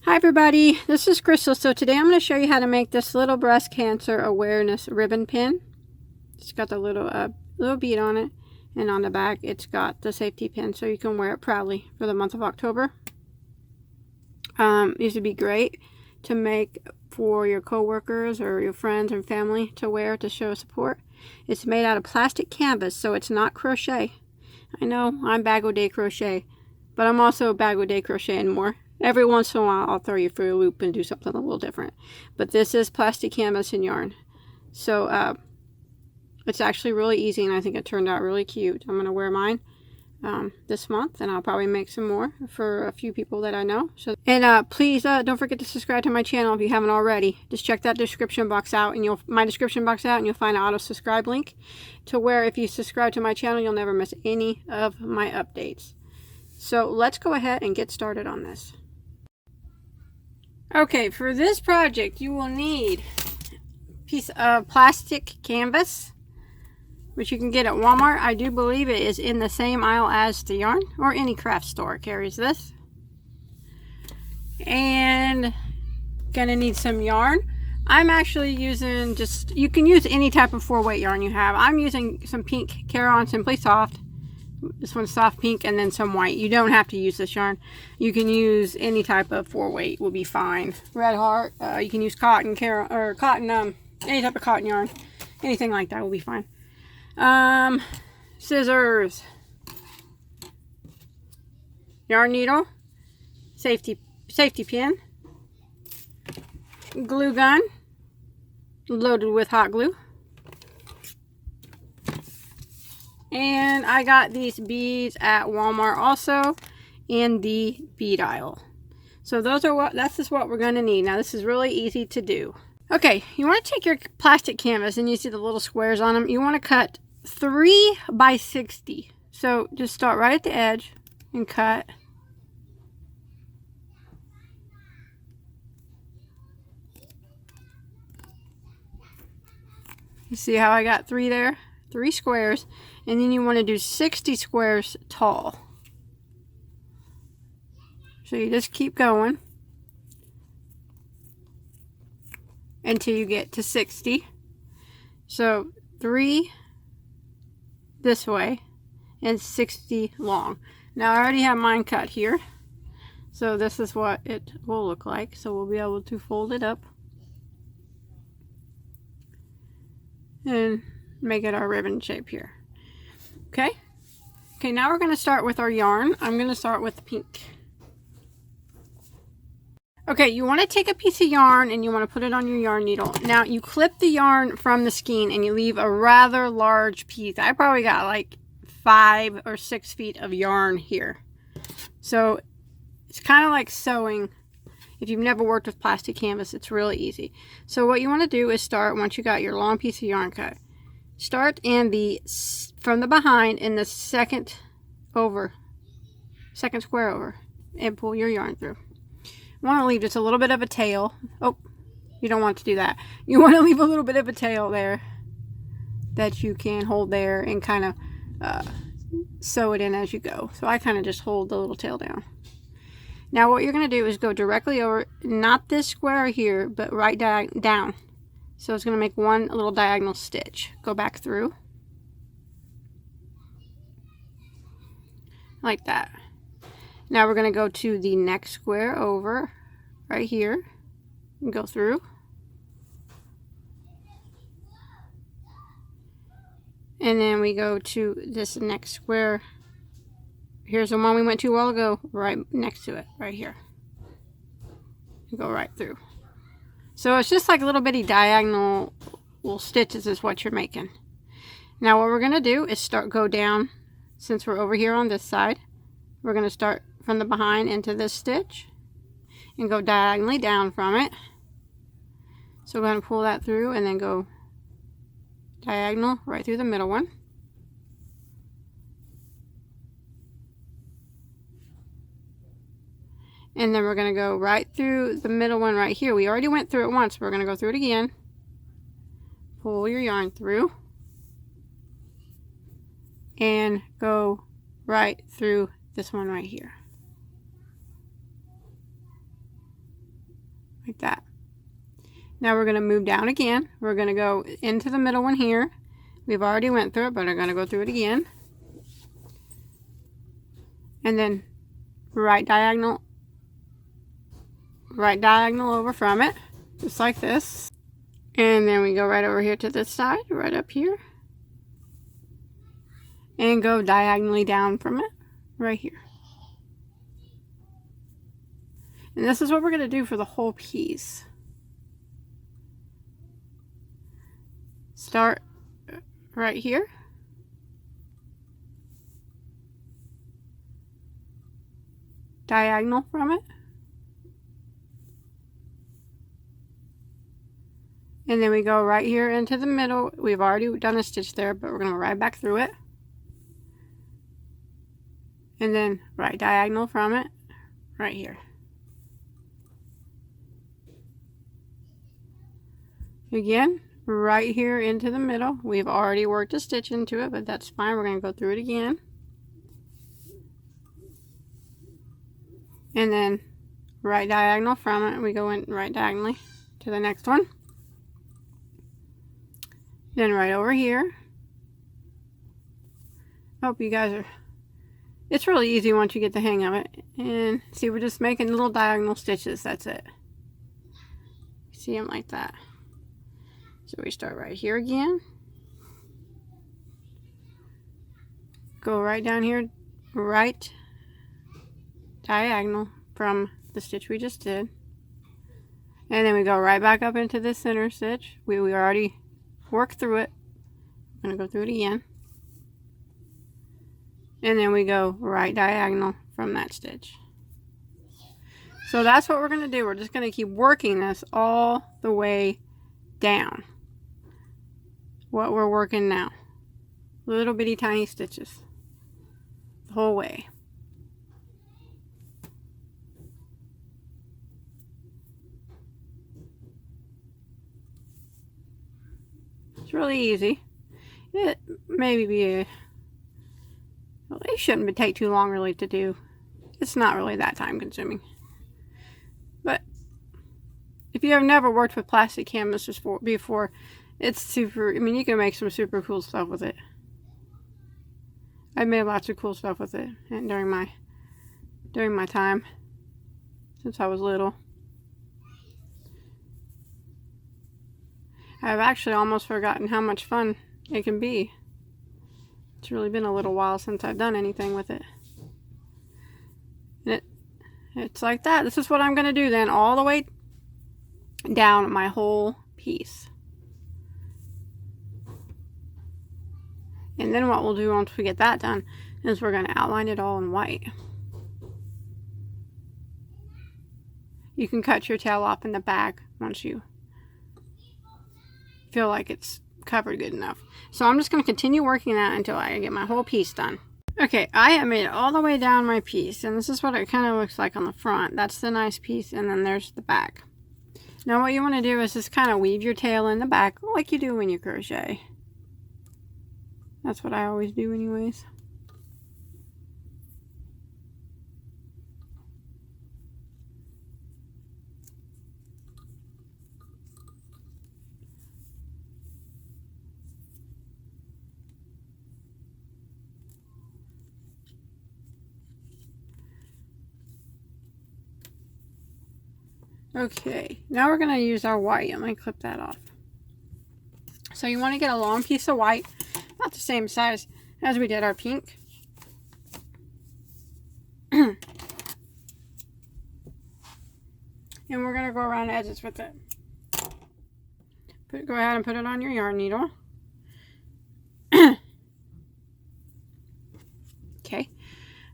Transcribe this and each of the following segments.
Hi everybody, this is Crystal. So today I'm going to show you how to make this little breast cancer awareness ribbon pin. It's got the little bead on it, and on the back it's got the safety pin so you can wear it proudly for the month of October. These would be great to make for your co-workers or your friends and family to wear to show support. It's made out of plastic canvas, so it's not crochet. I know I'm Bagoday Crochet, but I'm also Bagoday Crochet and more. Every once in a while I'll throw you for a loop and do something a little different. But this is plastic canvas and yarn. So it's actually really easy, and I think it turned out really cute. I'm going to wear mine this month, and I'll probably make some more for a few people that I know. And please don't forget to subscribe to my channel if you haven't already. Just check that description box out, and my description box out, and you'll find an auto subscribe link to where if you subscribe to my channel, you'll never miss any of my updates. So let's go ahead and get started on this. Okay, for this project you will need a piece of plastic canvas, which you can get at Walmart. I do believe it is in the same aisle as the yarn, or any craft store carries this. And gonna need some yarn. I'm actually using you can use any type of 4-weight yarn you have. I'm using some pink Caron Simply Soft. This one's soft pink, and then some white. You don't have to use this yarn. You can use any type of 4-weight, will be fine. Red Heart, you can use cotton, any type of cotton yarn. Anything like that will be fine. Scissors, yarn needle, safety pin, glue gun loaded with hot glue. And I got these beads at Walmart also in the bead aisle. So that's just what we're going to need. Now this is really easy to do. Okay, you want to take your plastic canvas, and you see the little squares on them. You want to cut 3 by 60. So just start right at the edge and cut. You see how I got 3 there? 3 squares, and then you want to do 60 squares tall. So you just keep going until you get to 60. So 3 this way and 60 long. Now I already have mine cut here, so this is what it will look like. So we'll be able to fold it up and make it our ribbon shape here. Okay, now we're going to start with our yarn. I'm going to start with pink. Okay, you want to take a piece of yarn and you want to put it on your yarn needle. Now you clip the yarn from the skein and you leave a rather large piece. I probably got like 5 or 6 feet of yarn here. So it's kind of like sewing. If you've never worked with plastic canvas, it's really easy. So what you want to do is start, once you got your long piece of yarn cut, start from the behind in the second square over, and pull your yarn through. You want to leave just a little bit of a tail. Oh, you don't want to do that. You want to leave a little bit of a tail there that you can hold there and kind of sew it in as you go. So I kind of just hold the little tail down. Now what you're going to do is go directly over, not this square here, but right down. So it's going to make one little diagonal stitch. Go back through. Like that. Now we're going to go to the next square over, right here, and go through. And then we go to this next square. Here's the one we went to a while ago, right next to it, right here. And go right through. So it's just like little bitty diagonal little stitches is what you're making. Now what we're going to do is go down, since we're over here on this side, we're going to start from the behind into this stitch and go diagonally down from it. So we're going to pull that through and then go diagonal right through the middle one. And then we're going to go right through the middle one right here. We already went through it once. We're going to go through it again. Pull your yarn through. And go right through this one right here. like that. Now we're going to move down again. We're going to go into the middle one here. We've already went through it, but I'm going to go through it again. And then right diagonal over from it, just like this. And then we go right over here to this side, right up here. And go diagonally down from it, right here. And this is what we're going to do for the whole piece. Start right here. Diagonal from it. And then we go right here into the middle. We've already done a stitch there, but we're going to right back through it. And then right diagonal from it, right here. Again, right here into the middle. We've already worked a stitch into it, but that's fine. We're going to go through it again. And then right diagonal from it, we go in right diagonally to the next one. Then right over here. Hope you guys are... It's really easy once you get the hang of it. And see, we're just making little diagonal stitches. That's it. See them like that. So we start right here again. Go right down here, right diagonal from the stitch we just did. And then we go right back up into this center stitch. We already worked through it. I'm going to go through it again. And then we go right diagonal from that stitch. So that's what we're going to do. We're just going to keep working this all the way down. What we're working now. Little bitty tiny stitches. The whole way. It's really easy. It maybe be a... Well, it shouldn't take too long really to do. It's not really that time consuming. But if you have never worked with plastic canvases before, it's super, I mean, you can make some super cool stuff with it. I've made lots of cool stuff with it and during my time since I was little. I've actually almost forgotten how much fun it can be. It's really been a little while since I've done anything with it. And it's like that. This is what I'm going to do then all the way down my whole piece. And then what we'll do once we get that done is we're going to outline it all in white. You can cut your tail off in the back once you feel like it's covered good enough. So I'm just going to continue working that until I get my whole piece done. Okay, I have made it all the way down my piece, and this is what it kind of looks like on the front. That's the nice piece, and then there's the back. Now what you want to do is just kind of weave your tail in the back like you do when you crochet. That's what I always do anyways. Okay, now we're going to use our white. Let me clip that off. So you want to get a long piece of white, not the same size as we did our pink. And we're going to go around the edges with it. Go ahead and put it on your yarn needle. Okay,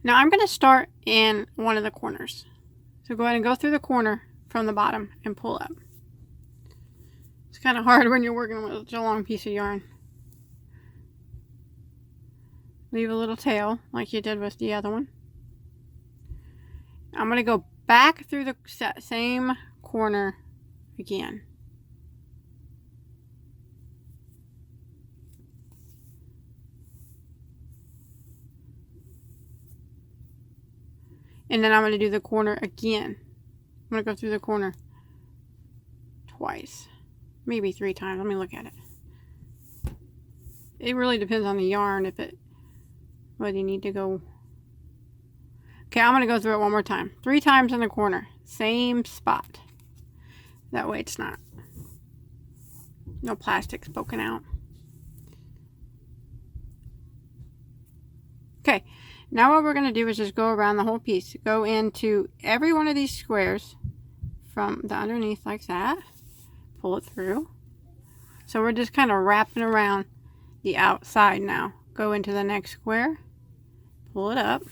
now I'm going to start in one of the corners. So go ahead and go through the corner from the bottom and pull up. It's kind of hard when you're working with such a long piece of yarn. Leave a little tail like you did with the other one. I'm going to go back through the same corner again. And then I'm going to do the corner again. I'm going to go through the corner twice, maybe 3 times. Let me look at it. It really depends on the yarn whether you need to go. Okay, I'm going to go through it one more time. 3 times in the corner, same spot. That way it's not no plastic's poking out. Okay, now what we're going to do is just go around the whole piece. Go into every one of these squares from the underneath like that. Pull it through. So we're just kind of wrapping around the outside now. Go into the next square. Pull it up.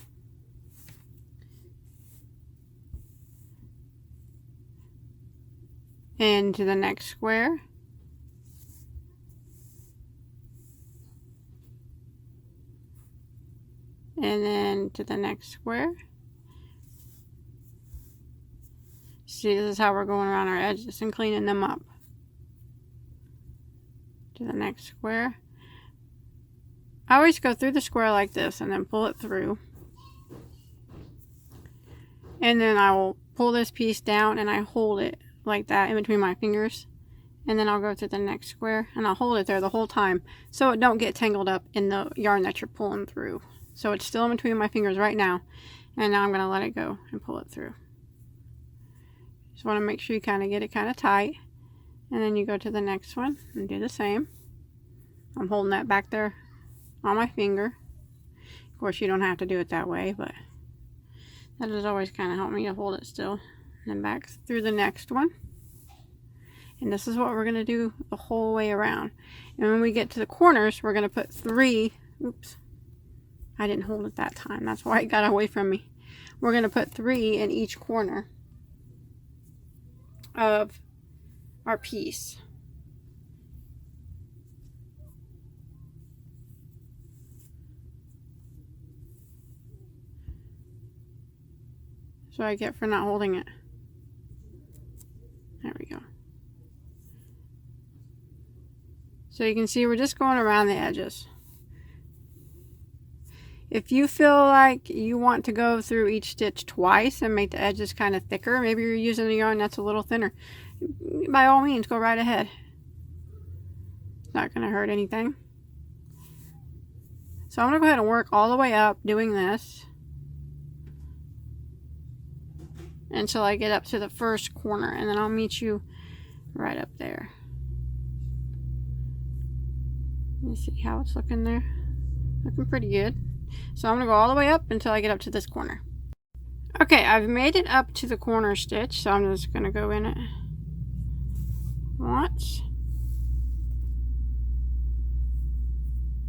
Into the next square. And then to the next square. See, this is how we're going around our edges and cleaning them up. To the next square. I always go through the square like this and then pull it through. And then I will pull this piece down and I hold it like that in between my fingers. And then I'll go to the next square and I'll hold it there the whole time so it don't get tangled up in the yarn that you're pulling through. So it's still in between my fingers right now. And now I'm going to let it go and pull it through. Just want to make sure you kind of get it kind of tight. And then you go to the next one and do the same. I'm holding that back there on my finger. Of course, you don't have to do it that way, but that has always kind of helped me to hold it still. And then back through the next one. And this is what we're going to do the whole way around. And when we get to the corners, we're going to put 3. Oops. I didn't hold it that time. That's why it got away from me. We're going to put 3 in each corner of our piece. So I get for not holding it. There we go. So you can see we're just going around the edges. If you feel like you want to go through each stitch twice and make the edges kind of thicker, maybe you're using a yarn that's a little thinner, by all means, go right ahead. It's not going to hurt anything. So I'm going to go ahead and work all the way up doing this until I get up to the first corner, and then I'll meet you right up there. Let me see how it's looking there. Looking pretty good. So I'm going to go all the way up until I get up to this corner. Okay, I've made it up to the corner stitch, so I'm just going to go in it once.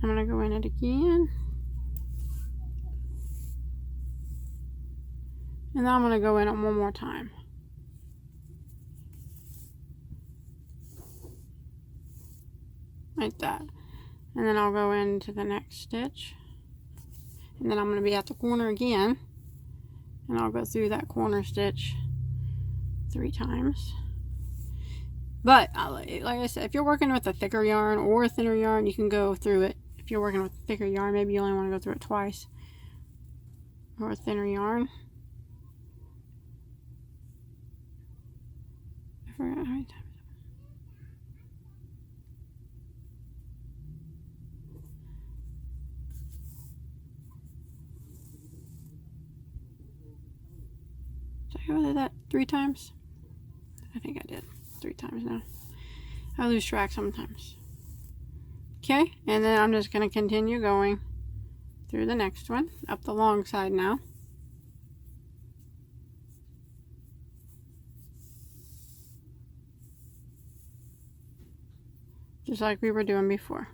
I'm going to go in it again. And then I'm going to go in it one more time. Like that. And then I'll go into the next stitch. And then I'm going to be at the corner again. And I'll go through that corner stitch 3 times. But, like I said, if you're working with a thicker yarn or a thinner yarn, you can go through it. If you're working with a thicker yarn, maybe you only want to go through it twice. Or a thinner yarn. I forgot how many times. Did I go that 3 times? I think I did 3 times now. I lose track sometimes. Okay, and then I'm just going to continue going through the next one, up the long side now. Just like we were doing before.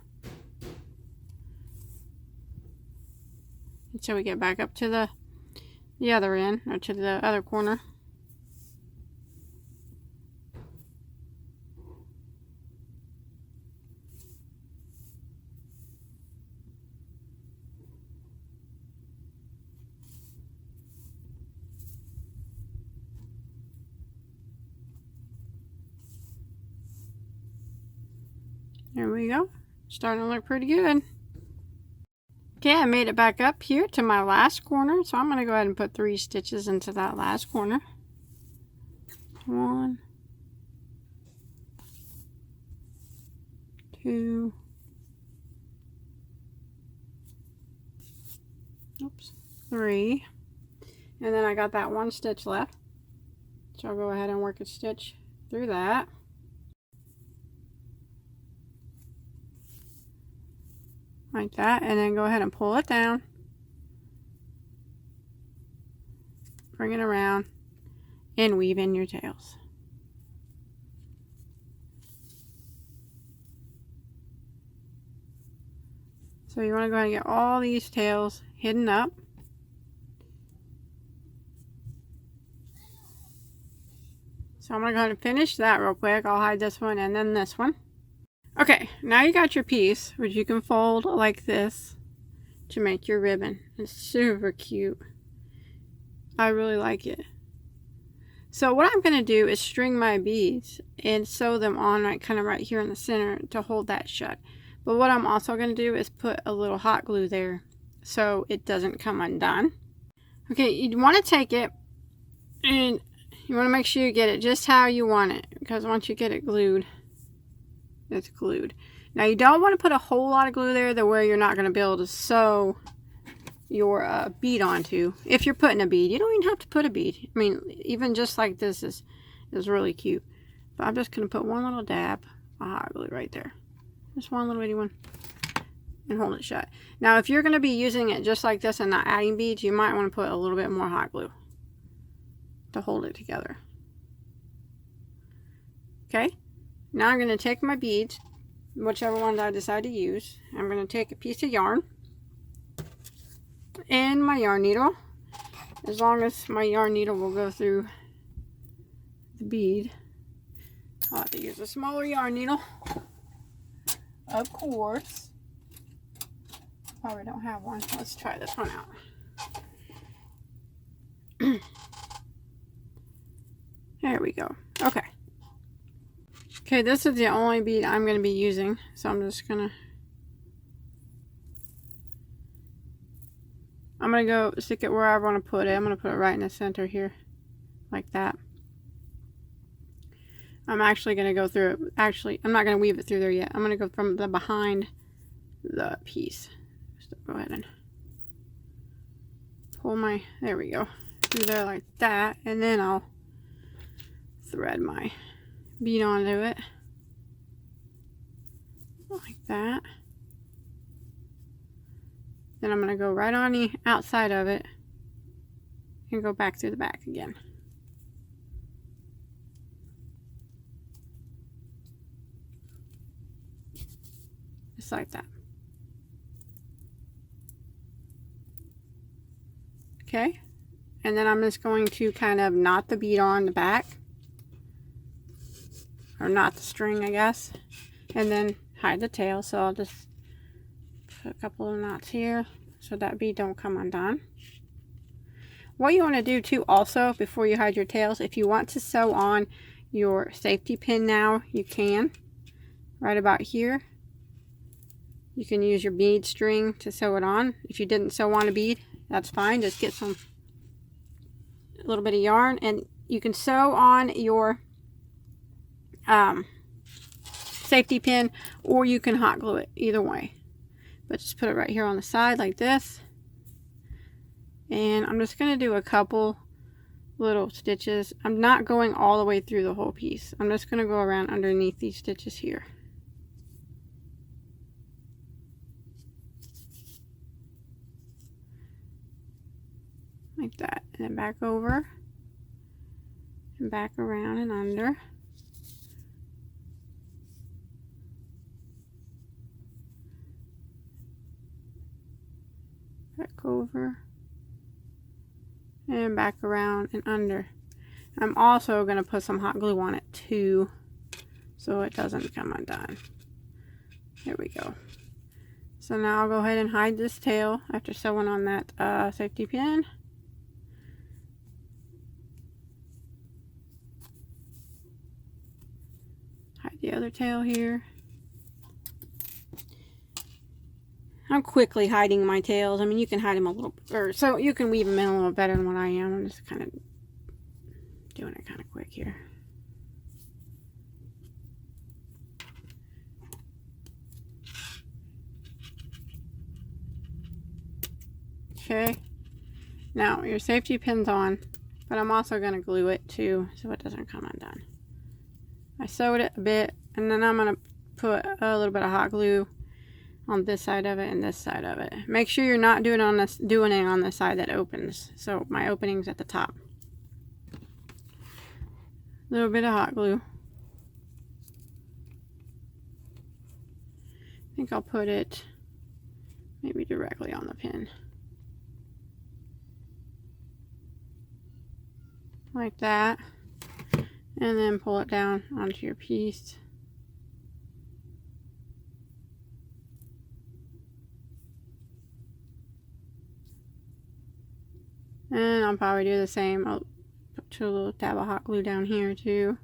Until we get back up to the other end, or to the other corner. There we go. Starting to look pretty good. Okay, I made it back up here to my last corner, so I'm going to go ahead and put 3 stitches into that last corner. 1, 2, oops, 3, and then I got that one stitch left, so I'll go ahead and work a stitch through that. Like that, and then go ahead and pull it down, bring it around, and weave in your tails. So you want to go ahead and get all these tails hidden up. So I'm going to go ahead and finish that real quick. I'll hide this one and then this one. Okay, now you got your piece, which you can fold like this to make your ribbon. It's super cute. I really like it. So what I'm going to do is string my beads and sew them on kind of right here in the center to hold that shut. But what I'm also going to do is put a little hot glue there so it doesn't come undone. Okay, you want to take it and you want to make sure you get it just how you want it, because once you get it glued, it's glued. Now you don't want to put a whole lot of glue there to where you're not going to be able to sew your bead onto. If you're putting a bead, you don't even have to put a bead. I mean, even just like this is really cute. But I'm just going to put one little dab of hot glue right there. Just one little bitty one. And hold it shut. Now if you're going to be using it just like this and not adding beads, you might want to put a little bit more hot glue to hold it together. Okay, now I'm going to take my beads, whichever ones I decide to use. I'm going to take a piece of yarn and my yarn needle, as long as my yarn needle will go through the bead. I'll have to use a smaller yarn needle, of course. Probably don't have one. Let's try this one out. There we go. Okay. Okay, this is the only bead I'm going to be using, so I'm going to go stick it wherever I want to put it. I'm going to put it right in the center here, like that. I'm actually going to go through it. Actually, I'm not going to weave it through there yet. I'm going to go from the behind the piece. So go ahead and pull my, there we go, through there like that, and then I'll thread my bead onto it like that. Then I'm going to go right on the outside of it and go back through the back again. Just like that. Okay, and then I'm just going to kind of knot the bead on the back, or knot the string, I guess, and then hide the tail. So I'll just put a couple of knots here so that bead don't come undone. What you want to do too also before you hide your tails, if you want to sew on your safety pin now, you can. Right about here, you can use your bead string to sew it on. If you didn't sew on a bead, that's fine. Just get a little bit of yarn and you can sew on your safety pin, or you can hot glue it, either way. But just put it right here on the side like this. And I'm just going to do a couple little stitches. I'm not going all the way through the whole piece. I'm just going to go around underneath these stitches here. Like that, and then back over and back around and under. Back over and back around and under. I'm also going to put some hot glue on it too, so it doesn't come undone. There we go. So now I'll go ahead and hide this tail after sewing on that safety pin. Hide the other tail here. I'm quickly hiding my tails. I mean, you can hide them a little, or so you can weave them in a little better than what I am. I'm just kind of doing it kind of quick here. Okay. Now your safety pin's on, but I'm also going to glue it too so it doesn't come undone. I sewed it a bit, and then I'm going to put a little bit of hot glue on this side of it and this side of it. Make sure you're not doing it on the side that opens. So my opening's at the top. A little bit of hot glue. I think I'll put it maybe directly on the pin. Like that. And then pull it down onto your piece. And I'll probably do the same. I'll put a little dab of hot glue down here too.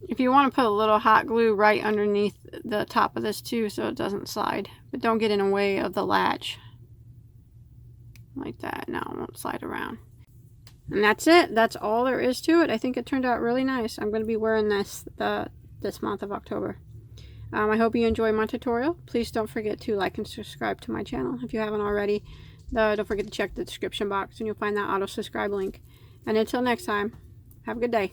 If you want to put a little hot glue right underneath the top of this too so it doesn't slide. But don't get in the way of the latch. Like that. Now it won't slide around. And that's it. That's all there is to it. I think it turned out really nice. I'm going to be wearing this this month of October. I hope you enjoy my tutorial. Please don't forget to like and subscribe to my channel if you haven't already. Don't forget to check the description box and you'll find that auto subscribe link. And until next time, have a good day.